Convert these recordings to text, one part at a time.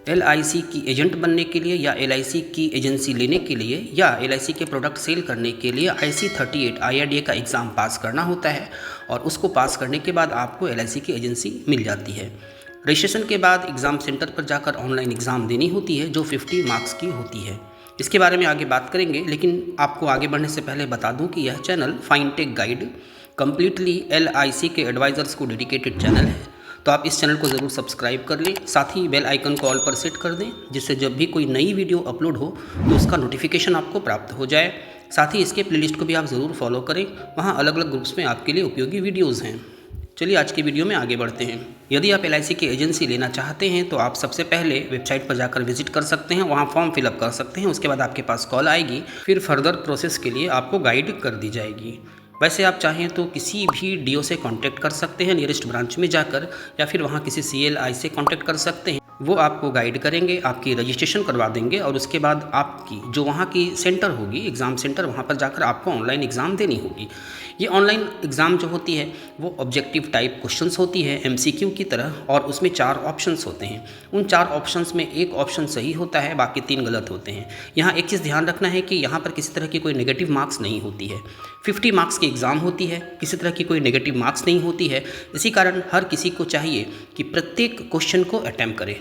LIC की agent बनने के लिए या एलआईसी की एजेंसी लेने के लिए या एलआईसी के प्रोडक्ट सेल करने के लिए IC38 IRDA का एग्ज़ाम पास करना होता है और उसको पास करने के बाद आपको एलआईसी की एजेंसी मिल जाती है। रजिस्ट्रेशन के बाद एग्ज़ाम सेंटर पर जाकर ऑनलाइन एग्ज़ाम देनी होती है जो 50 मार्क्स की होती है। इसके बारे में आगे बात करेंगे, लेकिन आपको आगे बढ़ने से पहले बता दूं कि यह चैनल फाइनटेक गाइड कम्प्लीटली LIC के एडवाइज़र्स को डेडिकेटेड चैनल है, तो आप इस चैनल को ज़रूर सब्सक्राइब कर लें। साथ ही बेल आइकन को ऑल पर सेट कर दें, जिससे जब भी कोई नई वीडियो अपलोड हो तो उसका नोटिफिकेशन आपको प्राप्त हो जाए। साथ ही इसके प्लेलिस्ट को भी आप ज़रूर फॉलो करें, वहाँ अलग अलग ग्रुप्स में आपके लिए उपयोगी वीडियोज़ हैं। चलिए आज की वीडियो में आगे बढ़ते हैं। यदि आप LIC की एजेंसी लेना चाहते हैं तो आप सबसे पहले वेबसाइट पर जाकर विजिट कर सकते हैं, वहाँ फॉर्म फिलअप कर सकते हैं। उसके बाद आपके पास कॉल आएगी, फिर फर्दर प्रोसेस के लिए आपको गाइड कर दी जाएगी। वैसे आप चाहें तो किसी भी DO से कांटेक्ट कर सकते हैं नियरेस्ट ब्रांच में जाकर, या फिर वहाँ किसी CLI से कांटेक्ट कर सकते हैं। वो आपको गाइड करेंगे, आपकी रजिस्ट्रेशन करवा देंगे और उसके बाद आपकी जो वहाँ की सेंटर होगी, एग्ज़ाम सेंटर, वहाँ पर जाकर आपको ऑनलाइन एग्ज़ाम देनी होगी। ये ऑनलाइन एग्ज़ाम जो होती है वो ऑब्जेक्टिव टाइप क्वेश्चंस होती है MCQ की तरह, और उसमें 4 ऑप्शंस होते हैं। उन 4 ऑप्शंस में एक ऑप्शन सही होता है, बाकी 3 गलत होते हैं। यहाँ एक चीज़ ध्यान रखना है कि यहाँ पर किसी तरह की कोई नेगेटिव मार्क्स नहीं होती है। 50 मार्क्स की एग्ज़ाम होती है, किसी तरह की कोई नेगेटिव मार्क्स नहीं होती है। इसी कारण हर किसी को चाहिए कि प्रत्येक क्वेश्चन को अटैम्प्ट करें।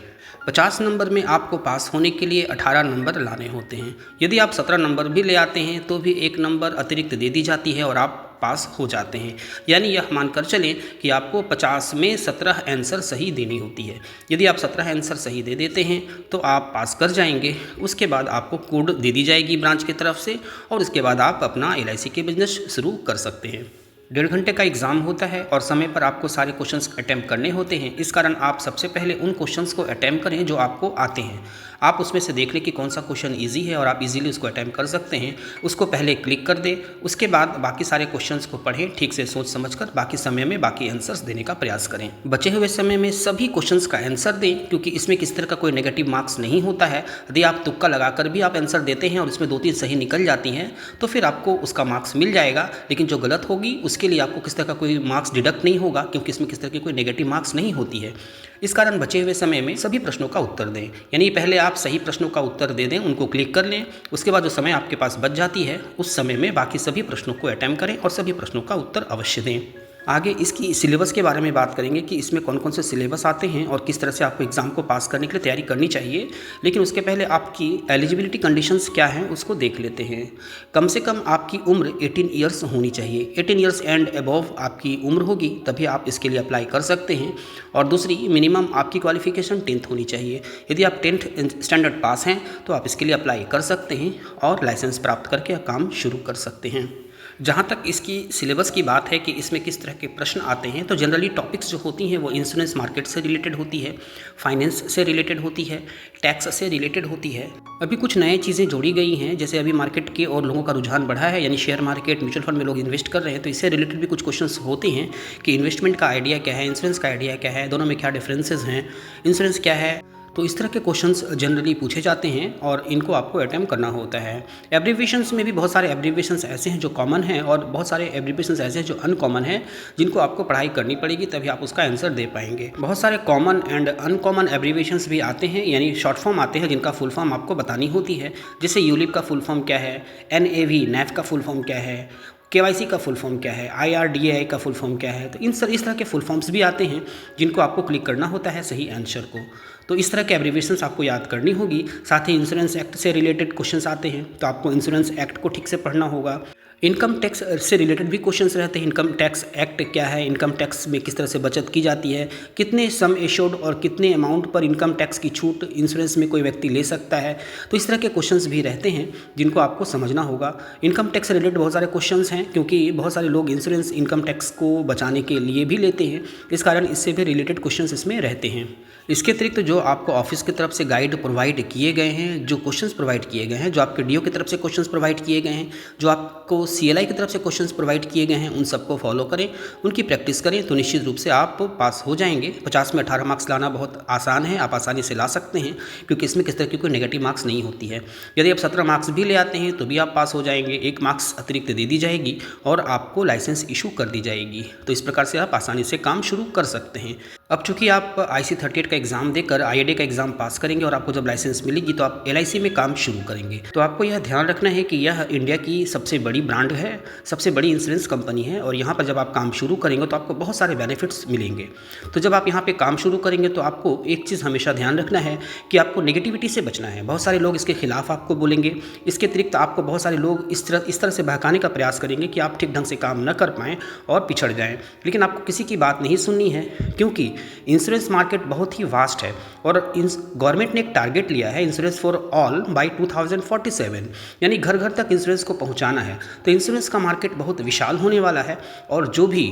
50 नंबर में आपको पास होने के लिए 18 नंबर लाने होते हैं। यदि आप 17 नंबर भी ले आते हैं तो भी 1 नंबर अतिरिक्त दे दी जाती है और आप पास हो जाते हैं। यानी यह मानकर चलें कि आपको 50 में 17 आंसर सही देनी होती है। यदि आप 17 आंसर सही दे देते हैं तो आप पास कर जाएंगे। उसके बाद आपको कोड दे दी जाएगी ब्रांच की तरफ से, और उसके बाद आप अपना LIC के बिजनेस शुरू कर सकते हैं। 1.5 घंटे का एग्ज़ाम होता है और समय पर आपको सारे क्वेश्चंस अटैम्प्ट करने होते हैं। इस कारण आप सबसे पहले उन क्वेश्चंस को अटैम्प्ट करें जो आपको आते हैं। आप उसमें से देख लें कि कौन सा क्वेश्चन इजी है और आप इजीली उसको अटैम्प्ट कर सकते हैं। उसको पहले क्लिक कर दें, उसके बाद बाकी सारे क्वेश्चंस को पढ़ें, ठीक से सोच समझकर बाकी समय में बाकी आंसर्स देने का प्रयास करें। बचे हुए समय में सभी क्वेश्चंस का आंसर दें, क्योंकि इसमें किसी तरह का कोई नेगेटिव मार्क्स नहीं होता है। यदि आप तुक्का लगाकर भी आप आंसर देते हैं और इसमें 2-3 सही निकल जाती हैं तो फिर आपको उसका मार्क्स मिल जाएगा, लेकिन जो गलत होगी उसके लिए आपको किसी तरह का कोई मार्क्स डिडक्ट नहीं होगा, क्योंकि इसमें किसी तरह की कोई नेगेटिव मार्क्स नहीं होती है। इस कारण बचे हुए समय में सभी प्रश्नों का उत्तर दें। यानी पहले आप सही प्रश्नों का उत्तर दे दें, उनको क्लिक कर लें। उसके बाद जो समय आपके पास बच जाती है उस समय में बाकी सभी प्रश्नों को अटैम्प्ट करें और सभी प्रश्नों का उत्तर अवश्य दें। आगे इसकी सिलेबस के बारे में बात करेंगे कि इसमें कौन कौन से सिलेबस आते हैं और किस तरह से आपको एग्ज़ाम को पास करने के लिए तैयारी करनी चाहिए। लेकिन उसके पहले आपकी एलिजिबिलिटी कंडीशंस क्या हैं उसको देख लेते हैं। कम से कम आपकी उम्र 18 ईयर्स होनी चाहिए। 18 ईयर्स एंड अबव आपकी उम्र होगी तभी आप इसके लिए अप्लाई कर सकते हैं। और दूसरी, मिनिमम आपकी क्वालिफिकेशन 10th होनी चाहिए। यदि आप 10th स्टैंडर्ड पास हैं तो आप इसके लिए अप्लाई कर सकते हैं और लाइसेंस प्राप्त करके काम शुरू कर सकते हैं। जहाँ तक इसकी सिलेबस की बात है कि इसमें किस तरह के प्रश्न आते हैं, तो जनरली टॉपिक्स जो होती हैं वो इंश्योरेंस मार्केट से रिलेटेड होती है, फाइनेंस से रिलेटेड होती है, टैक्स से रिलेटेड होती है। अभी कुछ नए चीज़ें जोड़ी गई हैं, जैसे अभी मार्केट के और लोगों का रुझान बढ़ा है, यानी शेयर मार्केट, म्यूचुअल फंड में लोग इन्वेस्ट कर रहे हैं, तो इससे रिलेटेड भी कुछ क्वेश्चंस होते हैं कि इन्वेस्टमेंट का आइडिया क्या है, इंश्योरेंस का आइडिया क्या है, दोनों में क्या डिफरेंसेस हैं, इंश्योरेंस क्या है। तो इस तरह के क्वेश्चंस जनरली पूछे जाते हैं और इनको आपको अटैम्प्ट करना होता है। एब्रीविएशंस में भी बहुत सारे एब्रीविएशंस ऐसे हैं जो कॉमन हैं और बहुत सारे एब्रीविएशंस ऐसे हैं जो अनकॉमन हैं, जिनको आपको पढ़ाई करनी पड़ेगी तभी आप उसका आंसर दे पाएंगे। बहुत सारे कॉमन एंड अनकॉमन एब्रीविएशंस भी आते हैं, यानी शॉर्ट फॉर्म आते हैं जिनका फुल फॉर्म आपको बतानी होती है। जैसे यूलिप का फुल फॉर्म क्या है, NAV का फुल फॉर्म क्या है, KYC का फुल फॉर्म क्या है, IRDA का फुल फॉर्म क्या है। तो इस तरह के फुल फॉर्म्स भी आते हैं जिनको आपको क्लिक करना होता है सही आंसर को। तो इस तरह के एब्रीविएशंस आपको याद करनी होगी। साथ ही इंश्योरेंस एक्ट से रिलेटेड क्वेश्चंस आते हैं, तो आपको इंश्योरेंस एक्ट को ठीक से पढ़ना होगा। इनकम टैक्स से रिलेटेड भी क्वेश्चंस रहते हैं। इनकम टैक्स एक्ट क्या है, इनकम टैक्स में किस तरह से बचत की जाती है, कितने सम एश्योर्ड और कितने अमाउंट पर इनकम टैक्स की छूट इंश्योरेंस में कोई व्यक्ति ले सकता है। तो इस तरह के क्वेश्चंस भी रहते हैं जिनको आपको समझना होगा। इनकम टैक्स से रिलेटेड बहुत सारे क्वेश्चंस हैं, क्योंकि बहुत सारे लोग इंश्योरेंस इनकम टैक्स को बचाने के लिए भी लेते हैं, इस कारण इससे भी रिलेटेड क्वेश्चंस इसमें रहते हैं। इसके अतिरिक्त जो आपको ऑफिस की तरफ से गाइड प्रोवाइड किए गए हैं, जो क्वेश्चंस प्रोवाइड किए गए हैं, जो आपके DO की तरफ से क्वेश्चंस प्रोवाइड किए गए हैं, जो आपको CLI की तरफ से क्वेश्चंस प्रोवाइड किए गए हैं उन सबको फॉलो करें, उनकी प्रैक्टिस करें तो निश्चित रूप से आप पास हो जाएंगे। 50 में 18 मार्क्स लाना बहुत आसान है, आप आसानी से ला सकते हैं क्योंकि इसमें किस तरह की कोई नेगेटिव मार्क्स नहीं होती है। यदि आप 17 मार्क्स भी ले आते हैं तो भी आप पास हो जाएंगे, 1 मार्क्स अतिरिक्त दे दी जाएगी और आपको लाइसेंस इशू कर दी जाएगी। तो इस प्रकार से आप आसानी से काम शुरू कर सकते हैं। अब चूंकि आप IC38 का एग्ज़ाम देकर IADA का एग्ज़ाम पास करेंगे और आपको जब लाइसेंस मिलेगी तो आप LIC में काम शुरू करेंगे। तो आपको यह ध्यान रखना है कि यह इंडिया की सबसे बड़ी ब्रांड है, सबसे बड़ी इंश्योरेंस कंपनी है और यहाँ पर जब आप काम शुरू करेंगे तो आपको बहुत सारे बेनिफिट्स मिलेंगे। तो जब आप यहाँ पे काम शुरू करेंगे तो आपको एक चीज़ हमेशा ध्यान रखना है कि आपको नेगेटिविटी से बचना है। बहुत सारे लोग इसके खिलाफ आपको बोलेंगे, इसके अतिरिक्त आपको बहुत सारे लोग इस तरह से बहकाने का प्रयास करेंगे कि आप ठीक ढंग से काम न कर पाएँ और पिछड़ जाएँ। लेकिन आपको किसी की बात नहीं सुननी है क्योंकि इंश्योरेंस मार्केट बहुत ही वास्ट है और गवर्नमेंट ने एक टारगेट लिया है इंश्योरेंस फॉर ऑल बाय 2047, यानी घर घर तक इंश्योरेंस को पहुंचाना है। तो इंश्योरेंस का मार्केट बहुत विशाल होने वाला है और जो भी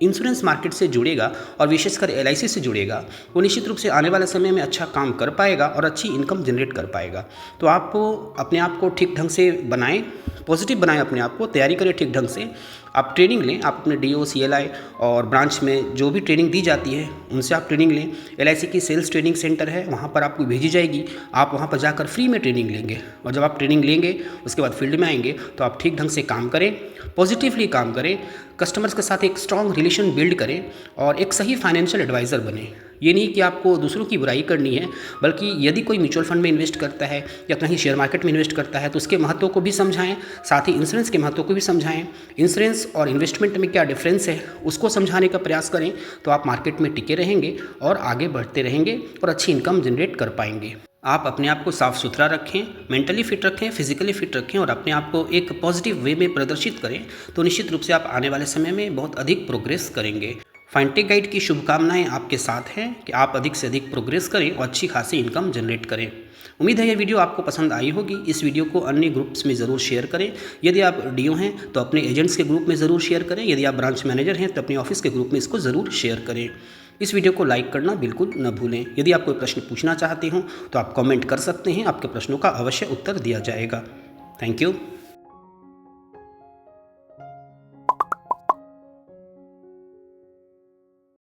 इंश्योरेंस मार्केट से जुड़ेगा और विशेषकर LIC से जुड़ेगा वो निश्चित रूप से आने वाले समय में अच्छा काम कर पाएगा और अच्छी इनकम जनरेट कर पाएगा। तो आप अपने आप को ठीक ढंग से बनाएं, पॉजिटिव बनाएं अपने आप को, तैयारी करें ठीक ढंग से, आप ट्रेनिंग लें, आप अपने DO CLI और ब्रांच में जो भी ट्रेनिंग दी जाती है उनसे आप ट्रेनिंग लें। LIC की सेल्स ट्रेनिंग सेंटर है, वहाँ पर आपको भेजी जाएगी, आप वहाँ पर जाकर फ्री में ट्रेनिंग लेंगे और जब आप ट्रेनिंग लेंगे उसके बाद फील्ड में आएंगे तो आप ठीक ढंग से काम करें, पॉजिटिवली काम करें, कस्टमर्स के साथ एक स्ट्रॉन्ग रिलेशन बिल्ड करें और एक सही फाइनेंशियल एडवाइज़र बने। ये नहीं कि आपको दूसरों की बुराई करनी है, बल्कि यदि कोई म्यूचुअल फंड में इन्वेस्ट करता है या कहीं शेयर मार्केट में इन्वेस्ट करता है तो उसके महत्व को भी समझाएं, साथ ही इंश्योरेंस के महत्व को भी समझाएं। इंश्योरेंस और इन्वेस्टमेंट में क्या डिफरेंस है उसको समझाने का प्रयास करें तो आप मार्केट में टिके रहेंगे और आगे बढ़ते रहेंगे और अच्छी इनकम जनरेट कर पाएंगे। आप अपने आप को साफ़ सुथरा रखें, मेंटली फिट रखें, फिजिकली फिट रखें और अपने आप को एक पॉजिटिव वे में प्रदर्शित करें तो निश्चित रूप से आप आने वाले समय में बहुत अधिक प्रोग्रेस करेंगे। फाइनटेक गाइड की शुभकामनाएं आपके साथ हैं कि आप अधिक से अधिक प्रोग्रेस करें और अच्छी खासी इनकम जनरेट करें। उम्मीद है यह वीडियो आपको पसंद आई होगी। इस वीडियो को अन्य ग्रुप्स में ज़रूर शेयर करें। यदि आप DO हैं तो अपने एजेंट्स के ग्रुप में ज़रूर शेयर करें। यदि आप ब्रांच मैनेजर हैं तो अपने ऑफिस के ग्रुप में इसको ज़रूर शेयर करें। इस वीडियो को लाइक करना बिल्कुल न भूलें। यदि आप कोई प्रश्न पूछना चाहते हो तो आप कमेंट कर सकते हैं, आपके प्रश्नों का अवश्य उत्तर दिया जाएगा। Thank you.